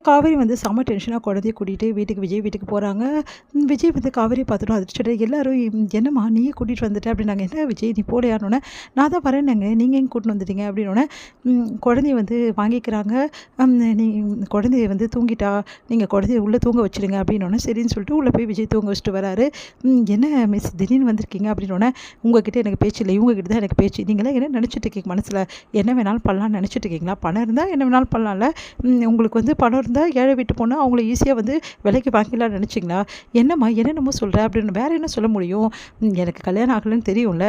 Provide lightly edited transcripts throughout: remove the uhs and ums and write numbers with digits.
காவேரி வந்து செம்ம டென்ஷனாக குழந்தைய கூட்டிகிட்டு விஜய் வீட்டுக்கு போகிறாங்க. விஜய் வந்து காவேரியை பார்த்துட்டோம் அதிர்ச்சியோட எல்லாரும் என்னம்மா நீயே கூட்டிகிட்டு வந்துட்ட அப்படின்னாங்க. என்ன விஜய் நீ போலையானோன்னே நான் தான் வரேன்னேங்க நீங்கள் எங்கே கூட்டின்னு வந்துட்டீங்க அப்படின்னோடனே குழந்தைய வந்து வாங்கிக்கிறாங்க. நீ குழந்தைய வந்து தூங்கிட்டா நீங்கள் குழந்தைய உள்ளே தூங்க வச்சுடுங்க அப்படின்னோடனே சரின்னு சொல்லிட்டு உள்ளே போய் விஜய் தூங்க வச்சுட்டு வராரு. என்ன மிஸ் திடீர்னு வந்திருக்கீங்க அப்படின்னோடனே உங்ககிட்ட எனக்கு பேச்சு இல்லை, இவங்ககிட்ட தான் எனக்கு பேச்சு. நீங்களாம் என்ன நினச்சிட்டு இருக்கீங்க மனசில் என்ன வேணாலும் பண்ணலான்னு நினச்சிட்டு இருக்கீங்களா? பணம் இருந்தால் என்ன வேணாலும் பண்ணலாம்ல. உங்களுக்கு வந்து பணம் இருந்தால் ஏழை வீட்டு பொண்ணு அவங்கள ஈஸியாக வந்து விலைக்கு வாங்கிக்கலாம்னு நினச்சிங்களா? என்னம்மா என்னென்னமோ சொல்கிற அப்படின்னு வேறு என்ன சொல்ல முடியும்? எனக்கு கல்யாணம் ஆகலைன்னு தெரியும்ல,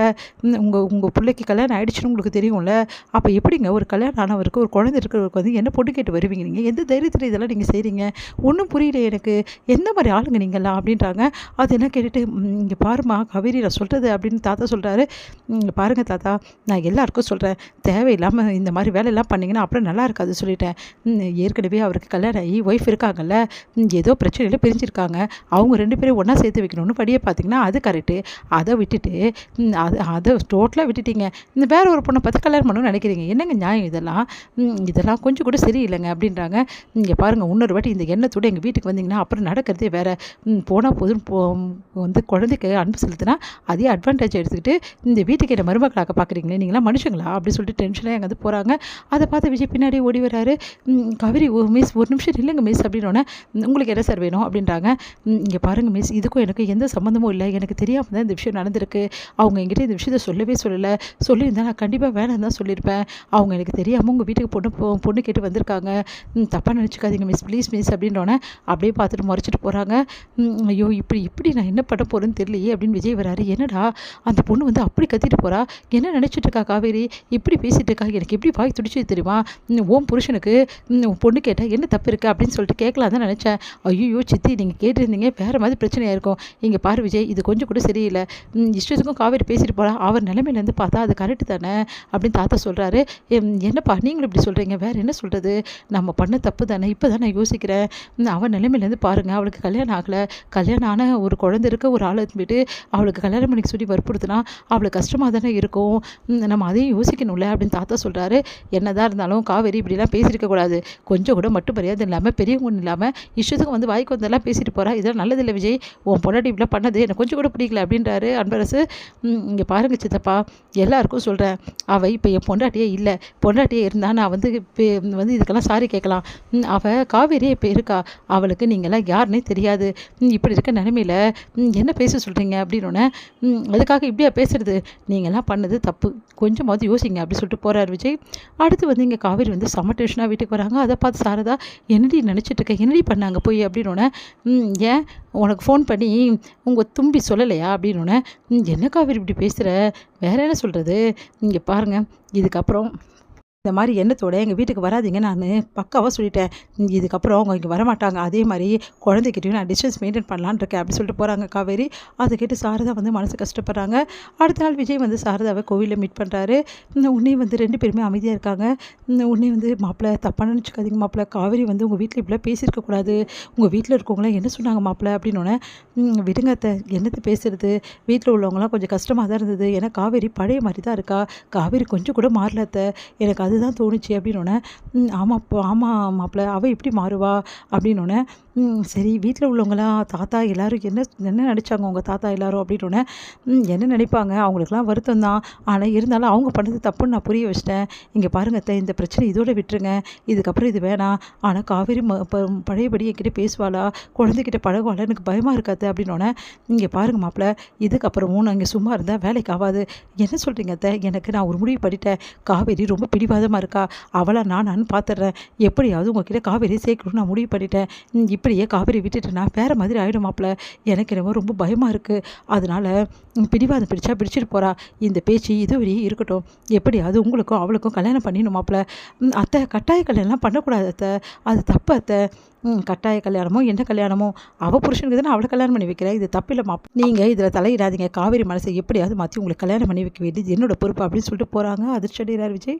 உங்கள் பிள்ளைக்கு கல்யாணம் ஆகிடுச்சுன்னு உங்களுக்கு தெரியும்ல, அப்போ எப்படிங்க ஒரு கல்யாணம் ஆனவருக்கு ஒரு குழந்தை இருக்கிறவருக்கு வந்து என்ன பொண்ணு கேட்டு வருவீங்க? நீங்கள் எந்த தைரியத்தில் இதெல்லாம் நீங்கள் செய்கிறீங்க? ஒன்றும் புரியல எனக்கு, எந்த மாதிரி ஆளுங்க நீங்கள்லாம் அப்படின்றாங்க. அது என்ன கேட்டுட்டு இங்கே பாருமா காவேரி நான் சொல்கிறது அப்படின்னு தாத்தா சொல்கிறாரு. பாருங்கள் தாத்தா நான் எல்லாருக்கும் சொல்கிறேன், தேவையில்லாமல் இந்த மாதிரி வேலையெல்லாம் பண்ணிங்கன்னா அப்புறம் நல்லா இருக்காது சொல்லிட்டேன். ஏற்கனவே அவருக்கு கல்யாணம் ஆகி ஒய்ஃப் இருக்காங்கல்ல, ஏதோ பிரச்சனையில் பிரிஞ்சிருக்காங்க, அவங்க 2 பேரும் ஒன்றா சேர்த்து வைக்கணும்னு படியை பார்த்தீங்கன்னா அது கரெக்டு. அதை விட்டுட்டு அதை டோட்டலாக விட்டுட்டீங்க, இந்த வேற ஒரு பொண்ணை பார்த்து கல்யாணம் பண்ணணும்னு நினைக்கிறீங்க. என்னங்க நியாயம் இதெல்லாம் கொஞ்சம் கூட சரியில்லைங்க அப்படின்றாங்க. இங்கே பாருங்கள் இன்னொரு வாட்டி இந்த எண்ணத்தோடு எங்கள் வீட்டுக்கு வந்தீங்கன்னா அப்புறம் நடக்கிறதே வேறு. போனால் போதுன்னு வந்து குழந்தைக்கு அன்பு செலுத்தினா அதே அட்வான்டேஜ் எடுத்துக்கிட்டு இந்த வீட்டுக்கு என்ன மருமக்களாக பார்க்குறீங்களே, நீங்களாம் மனுஷங்களா அப்படி சொல்லிட்டு டென்ஷனாக எங்கே வந்து போகிறாங்க. அதை பார்த்து விஜய் பின்னாடி ஓடி வராரு. காவேரி மிஸ் ஒரு நிமிஷம் இல்லைங்க மிஸ் அப்படின்னோடனே உங்களுக்கு என்ன சார் வேணும் அப்படின்றாங்க. இங்கே பாருங்கள் மிஸ் இதுக்கும் எனக்கு எந்த சம்மந்தமும் இல்லை, எனக்கு தெரியாமல் தான் இந்த விஷயம் நடந்திருக்கு. அவங்க என்கிட்ட இந்த விஷயத்தை சொல்லவே சொல்லலை, சொல்லியிருந்தேன் நான் கண்டிப்பாக வேணாம் தான் சொல்லியிருப்பேன். அவங்க எனக்கு தெரியாமல் உங்கள் வீட்டுக்கு பொண்ணு கேட்டு வந்திருக்காங்க, தப்பாக நினச்சிக்காதீங்க மிஸ் ப்ளீஸ் மிஸ் அப்படின்னோடனே அப்படியே பார்த்துட்டு முறைச்சிட்டு போகிறாங்க. ஐயோ இப்படி நான் என்ன பண்ண போகிறேன்னு தெரியலையே அப்படின்னு விஜய் வராரு. என்னடா அந்த பொண்ணு வந்து அப்படி கத்திட்டு போகிறா, என்ன நினச்சிட்டு இருக்கா காவேரி, இப்படி பேசிகிட்டு இருக்கா, எனக்கு எப்படி வாய் துடிச்சு தெரியுமா? ஓம் புருஷனுக்கு பொண்ணு கேட்டால் என்ன தப்பு இருக்குது அப்படின்னு சொல்லிட்டு கேட்கலாம் தான் நினச்சேன். ஐயோ சித்தி நீங்கள் கேட்டிருந்தீங்க வேறு மாதிரி பிரச்சனையாக இருக்கும். இங்கே பாரு விஜய் இது கொஞ்சம் கூட சரியில்லை, இஷ்டத்துக்கும் காவேரி பேசிட்டு போகிறா, அவர் நிலைமையிலேருந்து பார்த்தா அது கரெக்டு தானே அப்படின்னு தாத்தா சொல்கிறாரு. என்னப்பா நீங்களும் இப்படி சொல்கிறீங்க, வேறு என்ன சொல்கிறது, நம்ம பண்ண தப்பு தானே, இப்போ தான் நான் யோசிக்கிறேன். அவன் நிலைமையிலேருந்து பாருங்கள், அவளுக்கு கல்யாணம் ஆகலை, கல்யாணம் ஆன ஒரு குழந்தை இருக்க ஒரு ஆளை விட்டு அவளுக்கு கல்யாணம் பண்ணி சொல்லி வற்புறுத்தினா அவளுக்கு கஷ்டமாக தானே இருக்கும், நம்ம அதையும் யோசிக்கணும்ல அப்படின்னு தாத்தா சொல்கிறாரு. என்னதான் இருந்தாலும் காவேரி இப்படிலாம் பேசியிருக்கக்கூடாது, கொஞ்சம் கூட மட்டும் மரியாதை இல்லாமல் பெரியவங்க ஒன்றும் இல்லாமல் இஷ்டத்துக்கு வந்து வாய்க்கு வந்தெல்லாம் பேசிட்டு போகிறா, இதெல்லாம் நல்லதில்லை விஜய், உன் பொண்டாட்டி இப்படிலாம் பண்ணது எனக்கு கொஞ்சம் கூட பிடிக்கல அப்படின்றாரு அன்பரசு. இங்கே பாருங்கள் சித்தப்பா எல்லாருக்கும் சொல்கிறேன், அவள் இப்போ என் பொண்டாட்டியே இல்லை, பொண்டாட்டியே இருந்தால் நான் வந்து இதுக்கெல்லாம் சாரி கேட்கலாம். அவள் காவேரியே இப்போ இருக்கா, அவளுக்கு நீங்கள்லாம் யாருன்னே தெரியாது, இப்படி இருக்க நிலைமையில் என்ன பேச சொல்கிறீங்க அப்படின்னோடனே அதுக்காக இப்படியா பேசுறது, நீங்கள்லாம் பண்ணது தப்பு, கொஞ்சமாவது யோசிங்க அப்படி சொல்லிட்டு போகிறார் விஜய். அடுத்து வந்து இங்கே காவேரி வந்து செம்ம டென்ஷனாக வீட்டுக்கு வராங்க. அதை பார்த்து சாரதா என்னடி நினச்சிட்டு இருக்க, என்னடி பண்ணாங்க போய் அப்படின்னோடனே ஏன் உனக்கு ஃபோன் பண்ணி உங்கள் தும்பி சொல்லலையா அப்படின்னோடனே என்ன காவேரி இப்படி பேசுகிற, வேற என்ன சொல்கிறது, இங்கே பாருங்கள் இதுக்கப்புறம் இந்த மாதிரி எண்ணத்தோட எங்கள் வீட்டுக்கு வராதிங்க, நான் பக்காவாக சொல்லிட்டேன், இதுக்கப்புறம் அவங்க இங்கே வரமாட்டாங்க, அதே மாதிரி குழந்தைக்கிட்டையும் நான் டிஸ்டன்ஸ் மெயின்டைன் பண்ணலான்னு இருக்கேன் அப்படி சொல்லிட்டு போகிறாங்க காவேரி. அதை கேட்டு சாரதா வந்து மனசு கஷ்டப்படுறாங்க. அடுத்த நாள் விஜய் வந்து சாரதாவை கோவிலில் மீட் பண்ணுறாரு. உடனே வந்து 2 பேருமே அமைதியாக இருக்காங்க. உடனே வந்து மாப்பிள்ளை தப்பாக நினச்சிக்காதீங்க மாப்பிள்ளை, காவேரி வந்து உங்கள் வீட்டில் இப்படிலாம் பேசியிருக்கக்கூடாது, உங்கள் வீட்டில் இருக்கவங்களாம் என்ன சொன்னாங்க மாப்பிள்ளை அப்படின்னோடனே விடுங்க அத்தை என்னத்தை பேசுகிறது, வீட்டில் உள்ளவங்களாம் கொஞ்சம் கஷ்டமாக தான் இருந்தது, ஏன்னா காவேரி பழைய மாதிரி தான் இருக்கா, காவேரி கொஞ்சம் கூட மாறல அத்தை, எனக்கு அதுதான் தோணுச்சு அப்படின்னோடனே ஆமாம் மாப்பிள்ளை அவள் எப்படி மாறுவா அப்படின்னோடனே சரி வீட்டில் உள்ளவங்களாம் தாத்தா எல்லோரும் என்ன நினச்சாங்க உங்கள் தாத்தா எல்லோரும் அப்படின்னோடனே என்ன நினைப்பாங்க, அவங்களுக்குலாம் வருத்தம் தான், ஆனால் இருந்தாலும் அவங்க பண்ணது தப்புன்னு நான் புரிய வச்சிட்டேன். இங்கே பாருங்க அத்தை இந்த பிரச்சனை இதோட விட்டுருங்க, இதுக்கப்புறம் இது வேணாம், ஆனால் காவேரி பழையபடி என்கிட்ட பேசுவாளா, குழந்தைகிட்ட பழகுவாளா, எனக்கு பயமாக இருக்காது அப்படின்னோடனே இங்கே பாருங்கள் மாப்பிள்ளை இதுக்கப்புறமும் நான் இங்கே சும்மா இருந்தால் வேலைக்கு ஆகாது, என்ன சொல்கிறீங்க அத்தை, எனக்கு நான் ஒரு முடிவு பண்ணிட்டேன், காவேரி ரொம்ப பிடிவாதமாக இருக்கா, அவளை நானான்னு பார்த்துட்றேன், எப்படியாவது உங்ககிட்ட காவேரி சேர்க்கணும்னு நான் முடிவு பண்ணிட்டேன், இப்படியே காவேரி விட்டுட்டேன்னா வேறு மாதிரி ஆகிடும் மாப்பிள்ள, எனக்கு என்னவோ ரொம்ப பயமாக இருக்குது, அதனால் பிடிவாதம் பிடிச்சிட்டு போகிறா, இந்த பேச்சு இதுவரையும் இருக்கட்டும், எப்படியாவது உங்களுக்கும் அவளுக்கும் கல்யாணம் பண்ணிடணும் மாப்பிள்ள, அத்தை கட்டாய கல்யாணம்லாம் பண்ணக்கூடாது அத்தை, அது தப்பு அத்தை, கட்டாய கல்யாணமோ என்ன கல்யாணமோ அவள் புருஷனுக்கு தானே அவளை கல்யாணம் பண்ணி வைக்கிறேன், இது தப்பில்லை மாப்பிள்ள, நீங்கள் இதில் தலையிடாதீங்க, காவேரி மனசை எப்படியாவது மாற்றி உங்களுக்கு கல்யாணம் பண்ணி வைக்க வேண்டியது என்னோட பொறுப்பு அப்படின்னு சொல்லிட்டு போகிறாங்க. அதிர்ச்சி அடைகிறார் விஜய்.